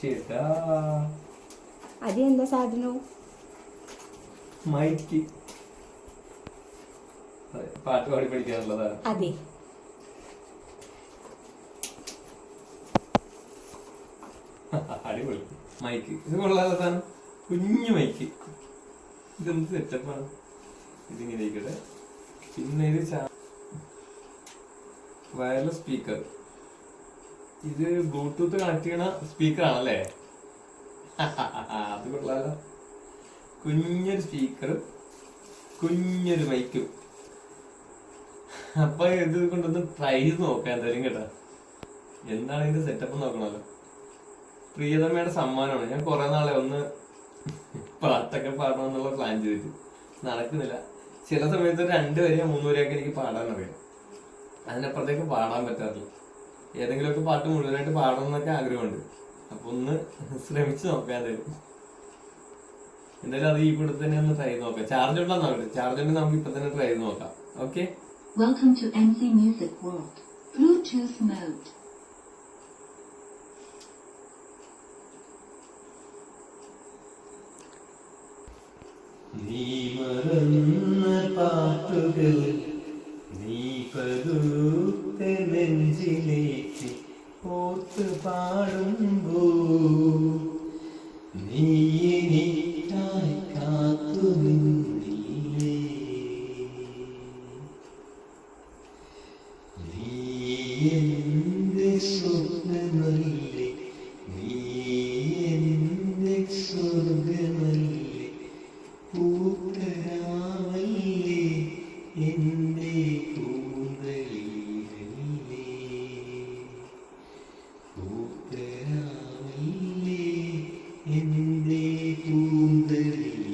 ചേട്ടാ അതെന്താ സാധനവും? മൈക്ക്. പാട്ട് പാടി പഠിക്കാനുള്ളതാണ്. അതെ. അടിപൊളി മൈക്ക്. ഇത് കൊള്ളാനുള്ള സാധനം. കുഞ്ഞു മൈക്ക്. ഇതെന്ത് സെറ്റപ്പാണ്. ഇതിങ്ങനെ ഇരിക്കട്ടെ. പിന്നെ ഇത് വയർലെസ് സ്പീക്കർ. ഇത് ബ്ലൂടൂത്ത് കണക്ട് ചെയ്യണ സ്പീക്കർ ആണല്ലേ? അത് കൊള്ളാലോ. കുഞ്ഞൊരു സ്പീക്കറും കുഞ്ഞൊരു മൈക്കും. അപ്പൊ ഇത് കൊണ്ടൊന്ന് ട്രൈ ചെയ്ത് നോക്കാം എന്തായാലും കേട്ടോ. എന്താണ് ഇതിന്റെ സെറ്റപ്പ് നോക്കണല്ലോ. പ്രിയതമയുടെ സമ്മാനമാണ്. ഞാൻ കുറെ നാളെ ഒന്ന് പാട്ടൊക്കെ പാടണമെന്നുള്ള പ്ലാൻ ചെയ്തിട്ട് നടക്കുന്നില്ല. ചില സമയത്ത് 2 വരെയോ 3 വരെയൊക്കെ എനിക്ക് പാടാൻ അറിയാം. അതിനപ്പുറത്തേക്ക് പാടാൻ പറ്റാറില്ല. ഏതെങ്കിലുമൊക്കെ പാട്ട് മുഴുവനായിട്ട് പാടണം എന്നൊക്കെ ആഗ്രഹമുണ്ട്. അപ്പൊ ഒന്ന് ശ്രമിച്ചു നോക്കാം എന്തായാലും അത് ഈ കൂടെ തന്നെ ഒന്ന് ട്രൈ ചെയ്ത് നോക്കാം. ചാർജ് ഉണ്ടോ നോക്കട്ടെ. ചാർജ് ഉണ്ടെങ്കിൽ നമുക്ക് ഇപ്പൊ തന്നെ ട്രൈ ചെയ്ത് നോക്കാം. Okay. Welcome to MC Music World. Bluetooth mode. നീ മറന്ന പാട്ടുകൾ നീ പതുത്ത നെഞ്ചിലേക്ക് ഓർത്ത് പാടുമ്പോ നീ എനിക്കായി കാത്തു നിന്നില്ലേ. നീ എന്റെ സ്വപ്നമല്ലേ, നീ എന്റെ സ്വർഗമല്ലേ, പൂത്തരാവല്ലേ എന്റെ കൂന്തലിലല്ലേ, പൂത്തരാവല്ലേ എന്റെ കൂന്തലിൽ.